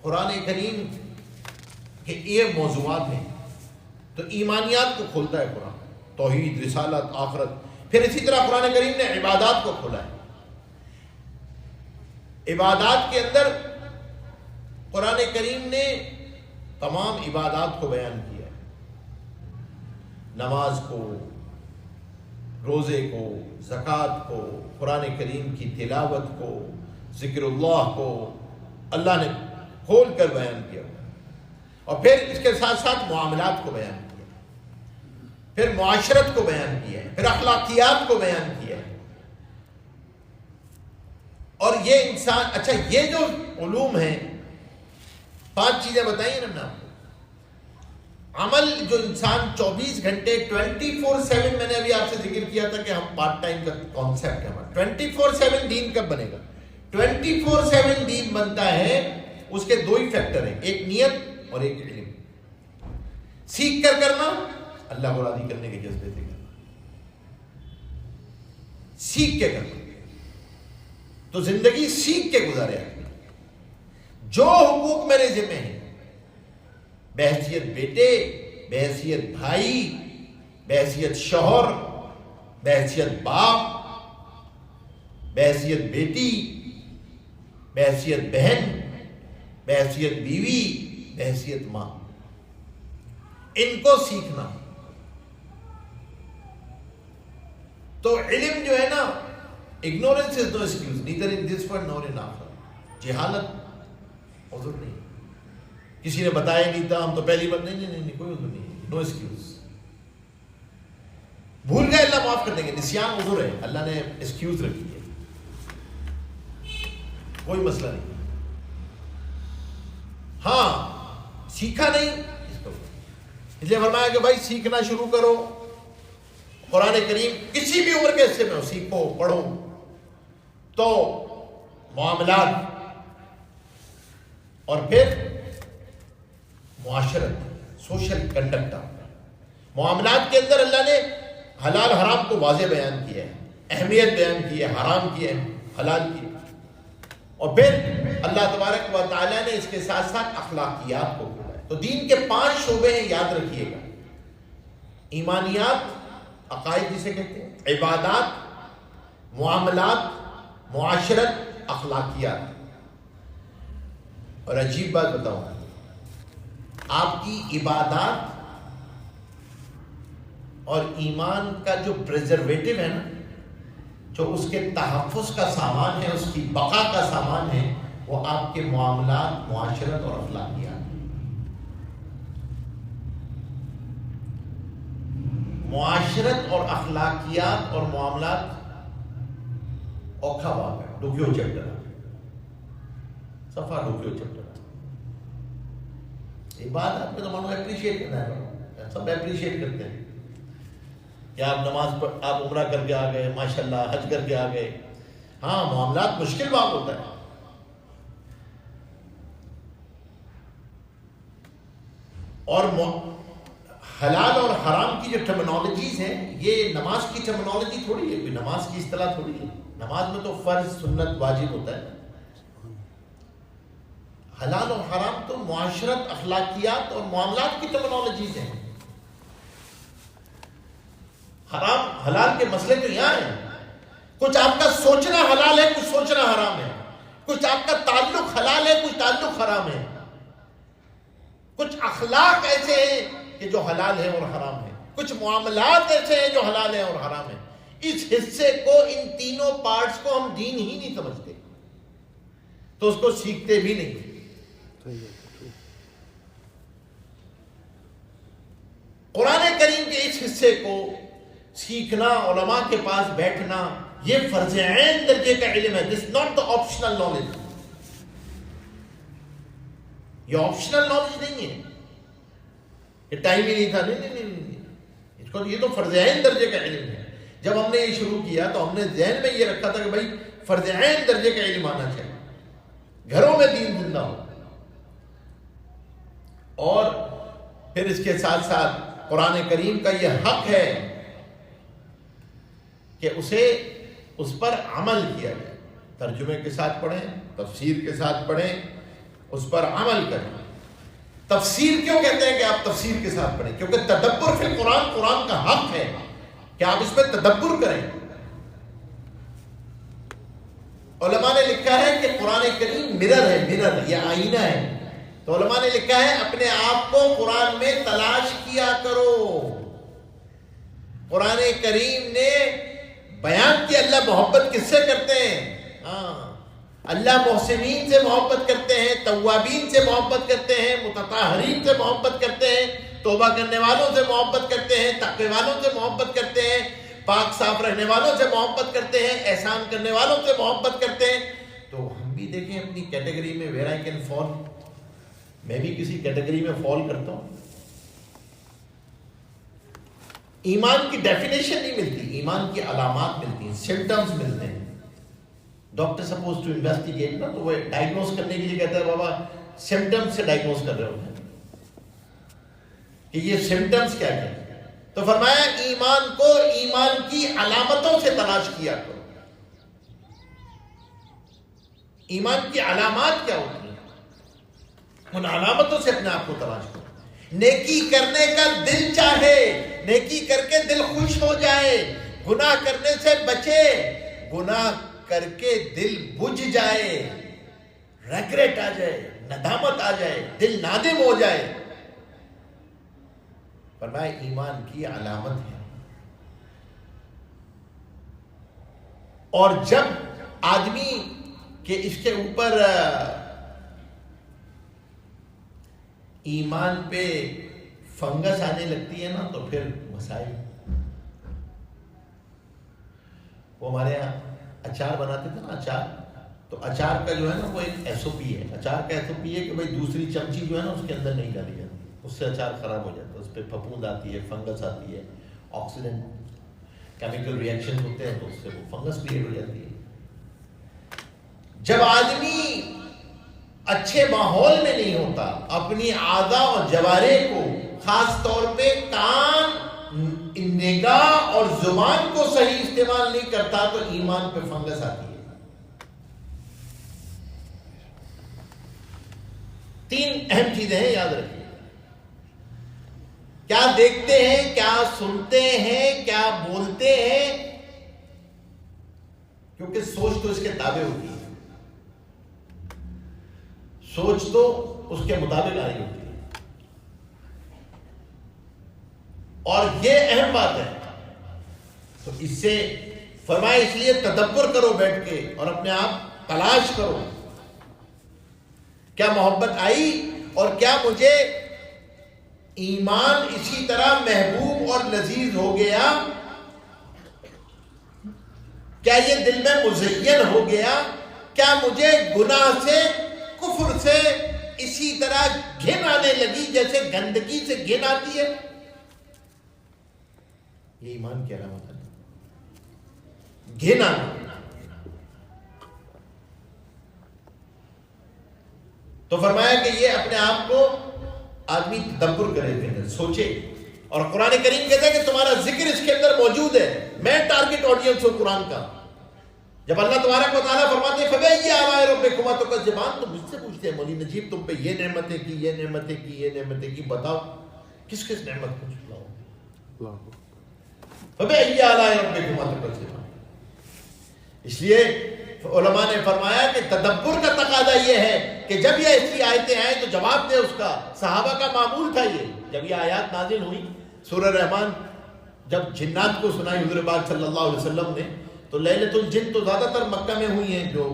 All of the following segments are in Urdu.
قرآن کریم کے یہ موضوعات ہیں تو ایمانیات کو کھولتا ہے قرآن، توحید، رسالت، آخرت۔ پھر اسی طرح قرآن کریم نے عبادات کو کھولا ہے۔ عبادات کے اندر قرآن کریم نے تمام عبادات کو بیان کیا ہے، نماز کو، روزے کو، زکوٰۃ کو، قرآن کریم کی تلاوت کو، ذکر اللہ کو اللہ نے کھول کر بیان کیا، اور پھر اس کے ساتھ ساتھ معاملات کو بیان کیا، پھر معاشرت کو بیان کیا ہے، پھر اخلاقیات کو بیان کیا ہے۔ اور یہ انسان، اچھا یہ جو علوم ہیں، 5 چیزیں بتائیں نا ہم نے آپ کو۔ عمل جو انسان 24 گھنٹے 24/7، میں نے ابھی آپ سے ذکر کیا تھا کہ ہم پارٹ ٹائم کا کانسیپٹ ہے ہمارا، 24/7 دین کب بنے گا؟ 24/7 دین بنتا ہے، اس کے 2 ہی فیکٹر ہیں، ایک نیت اور ایک علم۔ سیکھ کر کرنا، اللہ کو راضی کرنے کے جذبے سے کرنا، سیکھ کے کرنا، تو زندگی سیکھ کے گزارے آدمی۔ جو حقوق میرے ذمہ ہیں، بحیثیت بیٹے، بحیثیت بھائی، بحیثیت شوہر، بحیثیت باپ، بحیثیت بیٹی، بحیثیت بہن، بحیثیت بیوی، بحیثیت ماں، ان کو سیکھنا۔ تو علم جو ہے نا، ignorance is no excuse, neither in this world nor in after۔ جہالت عذر نہیں، کسی نے بتایا نہیں تھا، ہم تو پہلی بار، نہیں، کوئی عذر نہیں، نو ایکسکیوز۔ بھول گئے، اللہ معاف کر دیں گے، نسیان عذر ہے، اللہ نے ایکسکیوز رکھی ہے، کوئی مسئلہ نہیں۔ ہاں سیکھا نہیں، اس لیے فرمایا کہ بھائی سیکھنا شروع کرو، قرآن کریم کسی بھی عمر کے حصے میں ہو، سیکھو، پڑھو۔ تو معاملات، اور پھر معاشرت، سوشل کنڈکٹ۔ معاملات کے اندر اللہ نے حلال حرام کو واضح بیان کیا ہے، اہمیت بیان کی ہے، حرام کی ہے، حلال کی ہے، اور پھر اللہ تبارک و تعالیٰ نے اس کے ساتھ ساتھ اخلاقیات کو کھولا ہے۔ تو دین کے 5 شعبے ہیں، یاد رکھیے گا۔ ایمانیات، عقائد جسے کہتے ہیں، عبادات، معاملات، معاشرت، اخلاقیات۔ اور عجیب بات بتاؤں، آپ کی عبادات اور ایمان کا جو پریزرویٹو ہے نا، جو اس کے تحفظ کا سامان ہے، اس کی بقا کا سامان ہے، وہ آپ کے معاملات، معاشرت اور اخلاقیات۔ معاشرت اور اخلاقیات اور معاملات اوکھا باغ ہے، ڈوکیو چیپٹر ہے، صفحہ ڈوکیو چیپٹر۔ یہ بات آپ کو تو مانو اپریشیٹ کرنا ہے، سب اپریشیٹ کرتے ہیں کہ آپ نماز پڑھ، آپ عمرہ کر کے آ گئے، ماشاءاللہ حج کر کے آ گئے۔ ہاں معاملات مشکل بات ہوتا ہے، اور حلال اور حرام کی جو ٹرمینالوجیز ہیں، یہ نماز کی ٹرمینالوجی تھوڑی ہے، کوئی نماز کی اصطلاح تھوڑی ہے۔ نماز میں تو فرض، سنت، واجب ہوتا ہے۔ حلال اور حرام تو معاشرت، اخلاقیات اور معاملات کی ٹرمینالوجیز ہیں۔ حرام حلال کے مسئلے تو یہاں ہیں، کچھ آپ کا سوچنا حلال ہے، کچھ سوچنا حرام ہے، کچھ آپ کا تعلق حلال ہے، کچھ تعلق حرام ہے، کچھ اخلاق ایسے ہیں کہ جو حلال ہے اور حرام ہے، کچھ معاملات ایسے ہیں جو حلال ہیں اور حرام ہیں۔ اس حصے کو، ان تینوں پارٹس کو ہم دین ہی نہیں سمجھتے، تو اس کو سیکھتے بھی نہیں۔ قرآن کریم کے اس حصے کو سیکھنا، علماء کے پاس بیٹھنا، یہ فرض عین درجے کا علم ہے۔ This not the optional knowledge, یہ آپشنل نالج نہیں ہے کہ ٹائم ہی نہیں تھا، نہیں، اس کو یہ تو فرض عین درجے کا علم ہے۔ جب ہم نے یہ شروع کیا تو ہم نے ذہن میں یہ رکھا تھا کہ بھائی فرض عین درجے کا علم آنا چاہیے، گھروں میں دین زندہ ہو۔ اور پھر اس کے ساتھ ساتھ قرآن کریم کا یہ حق ہے کہ اس پر عمل کیا جائے، ترجمے کے ساتھ پڑھیں، تفسیر کے ساتھ پڑھیں، اس پر عمل کریں. تفسیر کیوں کہتے ہیں کہ آپ تفسیر کے ساتھ پڑھیں؟ کیونکہ تدبر فی القرآن قرآن کا حق ہے کہ آپ اس پہ تدبر کریں. علماء نے لکھا ہے کہ قرآن کریم مرر ہے، مرر یہ آئینہ ہے. تو علماء نے لکھا ہے اپنے آپ کو قرآن میں تلاش کیا کرو. قرآن کریم نے بیان کیا اللہ محبت کس سے کرتے ہیں. اللہ محسنین سے محبت کرتے ہیں، توابین سے محبت کرتے ہیں، متطہرین سے محبت کرتے ہیں، توبہ کرنے والوں سے محبت کرتے ہیں، تقوی والوں سے محبت کرتے ہیں، پاک صاف رہنے والوں سے محبت کرتے ہیں، احسان کرنے والوں سے محبت کرتے ہیں. تو ہم بھی دیکھیں اپنی کیٹیگری میں ویئر آئی کین فال. میں بھی کسی کیٹیگری میں فال کرتا ہوں. ایمان کی ڈیفینیشن نہیں ملتی، ایمان کی علامات ملتی ہیں، سمٹمز ملتے ہیں. ڈاکٹر سپوز ٹو انویسٹیگیٹ نا، تو وہ ڈائگنوز کرنے کے لیے کہتا ہے بابا سمٹمز سے ڈائگنوز کر رہے ہوتے ہیں کہ یہ سمٹمز کیا ہے. تو فرمایا ایمان کو ایمان کی علامتوں سے تلاش کیا کرو. ایمان کی علامات کیا ہوتی ہیں؟ ان علامتوں سے اپنے آپ کو تلاش کرو. نیکی کرنے کا دل چاہے، نیکی کر کے دل خوش ہو جائے، گناہ کرنے سے بچے، گناہ کر کے دل بجھ جائے، ریگریٹ آ جائے، ندامت آ جائے، دل نادم ہو جائے. فرمایا ایمان کی علامت ہے. اور جب آدمی کے اس کے اوپر ایمان پہ فنگس آنے لگتی ہے نا تو پھر مسائل. وہ ہمارے یہاں اچار بناتے تھے نا، اچار، تو اچار کا جو ہے نا وہ ایک ایس او پی ہے. اچار کا ایس او پی ہے کہ بھائی دوسری چمچی جو ہے نا اس کے اندر نہیں ڈالی جاتی، اس سے اچار خراب ہو جاتا ہے، اس پہ پھپھوند آتی ہے، فنگس آتی ہے، آکسیڈنٹ کیمیکل ریئیکشن ہوتے ہیں تو اس سے وہ فنگس کریٹ ہو جاتی ہے. جب آدمی اچھے ماحول میں نہیں ہوتا، اپنی اعضاء اور جوارح کو خاص طور پہ کان، نگاہ اور زبان کو صحیح استعمال نہیں کرتا تو ایمان پہ فنگس آتی ہے. 3 اہم چیزیں ہیں، یاد رکھیے. کیا دیکھتے ہیں، کیا سنتے ہیں، کیا بولتے ہیں، کیونکہ سوچ تو اس کے تابع ہوتی ہے، سوچ تو اس کے مطابق آ رہی ہوتی ہے. اور یہ اہم بات ہے. تو اس سے فرمایا اس لیے تدبر کرو بیٹھ کے اور اپنے آپ تلاش کرو. کیا محبت آئی اور کیا مجھے ایمان اسی طرح محبوب اور لذیذ ہو گیا؟ کیا یہ دل میں مزین ہو گیا؟ کیا مجھے گناہ سے، کفر سے اسی طرح گھن آنے لگی جیسے گندگی سے گھن آتی ہے؟ یہ ایمان کی علامت ہے، گھن آنا. تو فرمایا کہ یہ اپنے آپ کو آدمی تدبر کرے، سوچے. اور قرآن کریم کہتا ہے کہ تمہارا ذکر اس کے اندر موجود ہے. میں ٹارگٹ آڈینس ہوں قرآن کا. جب اللہ تبارک و تعالیٰ فرماتے ہیں فَبِأَيِّ آلَاءِ رَبِّكُمَا تُكَذِّبَانِ، تو مجھ سے پوچھتے ہیں مولوی نجیب تم پہ یہ نعمتیں کی، یہ نعمتیں کی، یہ نعمتیں کی، بتاؤ کس کس نعمت کو چھپلاؤ؟ فَبِأَيِّ آلَاءِ رَبِّكُمَا تُكَذِّبَانِ. اس لیے علماء نے فرمایا کہ تدبر کا تقاضا یہ ہے کہ جب یہ ایسی آیتیں آئیں تو جواب دے اس کا. صحابہ کا معمول تھا یہ. جب یہ آیات نازل ہوئی سورہ رحمان جب جنات کو سنائی حضور پاک صلی اللہ علیہ وسلم نے، تو لیلۃ الجن تو زیادہ تر مکہ میں ہوئی ہیں جو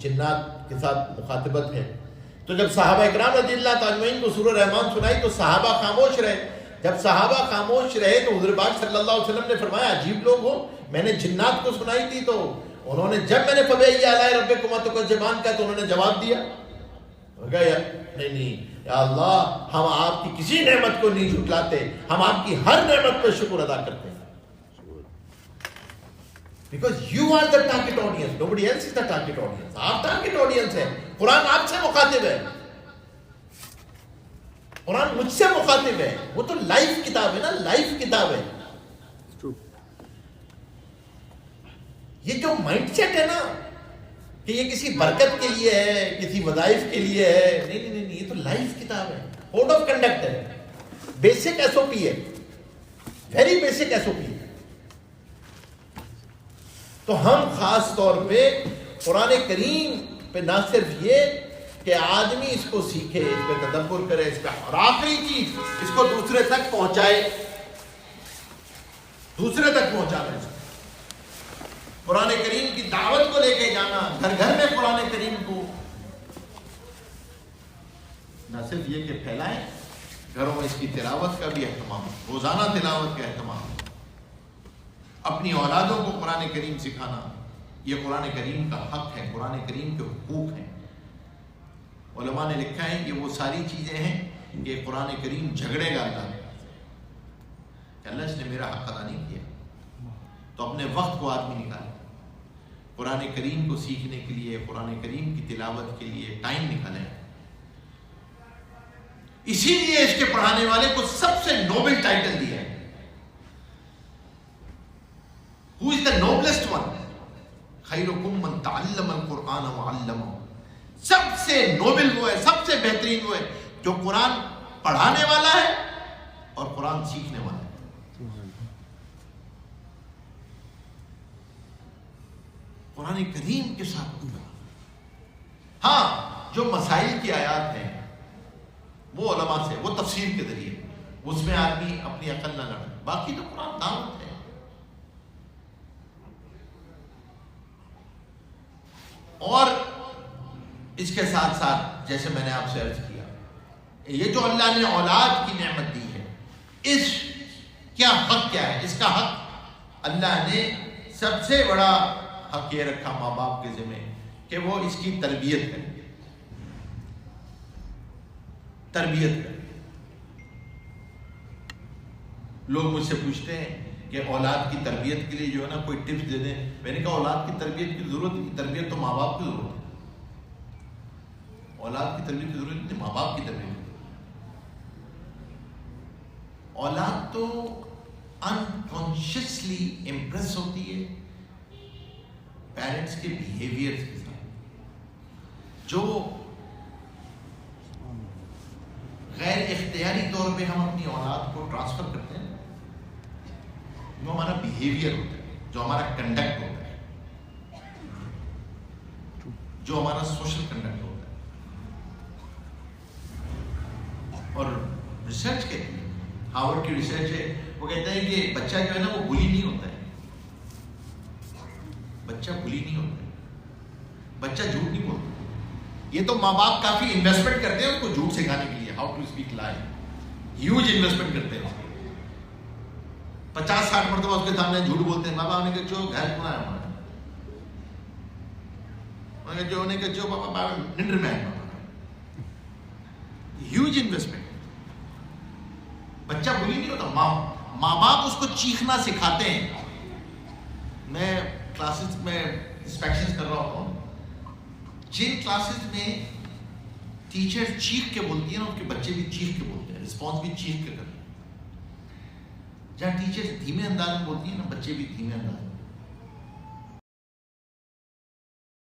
جنات کے ساتھ مخاطبت ہے. تو جب صحابہ اکرام رضی اللہ تعالیٰ عنہم کو سورہ رحمان سنائی تو صحابہ خاموش رہے. جب صحابہ خاموش رہے تو حضور پاک صلی اللہ علیہ وسلم نے فرمایا عجیب لوگ ہو، میں نے جنات کو سنائی تھی تو انہوں نے، جب میں نے فَبِأَيِّ آلَاءِ رَبِّكُمَا تُكَذِّبَانِ کہا تو انہوں نے جواب دیا، نہیں یا اللہ ہم آپ کی کسی نعمت کو نہیں جھٹلاتے، ہم آپ کی ہر نعمت پہ شکر ادا کرتے ہیں. Because you are the target audience, nobody else is the target audience. آپ target audience ہے. قرآن آپ سے مخاطب ہے، قرآن مجھ سے مخاطب ہے. وہ تو لائف کتاب ہے نا، لائف کتاب ہے. یہ جو مائنڈ سیٹ ہے نا، کہ یہ کسی برکت کے لیے ہے، کسی وظائف کے لیے ہے. نہیں نہیں نہیں، یہ تو لائف کتاب ہے، کوڈ آف کنڈکٹ ہے، بیسک ایس او پی ہے، ویری بیسک ایس او پی ہے. تو ہم خاص طور پہ قرآن کریم پہ نہ صرف یہ کہ آدمی اس کو سیکھے، اس پہ تدبر کرے، اس کا، اور آخری چیز اس کو دوسرے تک پہنچائے، دوسرے تک پہنچانا. اس کو قرآن کریم کی دعوت کو لے کے جانا، گھر گھر میں قرآن کریم کو نہ صرف یہ کہ پھیلائیں، گھروں میں اس کی تلاوت کا بھی اہتمام، روزانہ تلاوت کا اہتمام، اپنی اولادوں کو قرآن کریم سکھانا. یہ قرآن کریم کا حق ہے، قرآن کریم کے حقوق ہیں. علماء نے لکھا ہے کہ وہ ساری چیزیں ہیں کہ قرآن کریم جھگڑے گا اللہ کہ اللہ اس نے میرا حق ادا نہیں کیا. تو اپنے وقت کو آدمی نکالے، قرآن کریم کو سیکھنے کے لیے، قرآن کریم کی تلاوت کے لیے ٹائم نکالیں. اسی لیے اس کے پڑھانے والے کو سب سے نوبل ٹائٹل دیا ہے. Who is the noblest one? خیرکم من تعلم القرآن وعلمہ. سب سے نوبل وہ ہے، سب سے بہترین وہ ہے جو قرآن پڑھانے والا ہے اور قرآن سیکھنے والا ہے. قرآن کریم کے ساتھ. ہاں جو مسائل کی آیات ہیں وہ علماء سے، وہ تفسیر کے ذریعے، اس میں آدمی اپنی عقل نہ لڑے. باقی تو قرآن دعوت ہے. اور اس کے ساتھ ساتھ جیسے میں نے آپ سے عرض کیا، یہ جو اللہ نے اولاد کی نعمت دی ہے، اس کیا حق کیا ہے؟ اس کا حق اللہ نے سب سے بڑا حق یہ رکھا ماں باپ کے ذمہ کہ وہ اس کی تربیت کریں. تربیت کریں. لوگ مجھ سے پوچھتے ہیں کہ اولاد کی تربیت کے لیے جو ہے نا کوئی ٹپس دے دیں. میں نے کہا اولاد کی تربیت کی ضرورت نہیں، تربیت تو ماں باپ کی ضرورت ہے. اولاد کی تربیت کی ضرورت نہیں، ماں باپ کی تربیت. اولاد تو انکانشیسلی امپریس ہوتی ہے پیرنٹس کے بیہیویئر کے ساتھ. جو غیر اختیاری طور پہ ہم اپنی اولاد کو ٹرانسفر کرتے ہیں، جو ہمارا بیہیویئر ہوتا ہے، جو ہمارا کنڈکٹ ہوتا ہے، جو ہمارا سوشل کنڈکٹ ہوتا ہے. اور ریسرچ کہتی ہے، ہارورڈ کی ریسرچ ہے، وہ کہتے ہیں کہ بچہ جو ہے نا وہ بلی نہیں ہوتا ہے. بچہ بلی نہیں ہوتا ہے، بچہ جھوٹ نہیں بولتا. یہ تو ماں باپ کافی انویسٹمنٹ کرتے ہیں اس کو جھوٹ سکھانے کے لیے، ہاؤ ٹو اسپیک لائی. ہیوج انویسٹمنٹ کرتے ہیں، 50-60 مرتبہ اس کے سامنے جھوٹ بولتے ہیں. بابا نے کہا جو گھر کھلا ہے ہمارا، جو نے کہا جو بابا ننڈر میں ہے. Huge investment. بچہ بلی نہیں ہوتا. ماں باپ اس کو چیخنا سکھاتے ہیں. میں کلاسز میں انسپیکشن کر رہا ہوتا ہوں، جن کلاسز میں ٹیچر چیخ کے بولتی ہے نا، اس کے بچے بھی چیخ کے بولتے ہیں، رسپانس بھی چیخ کے کرتے ہیں. جہاں ٹیچر دھیمے انداز میں بولتی ہے نا، بچے بھی دھیمے انداز میں.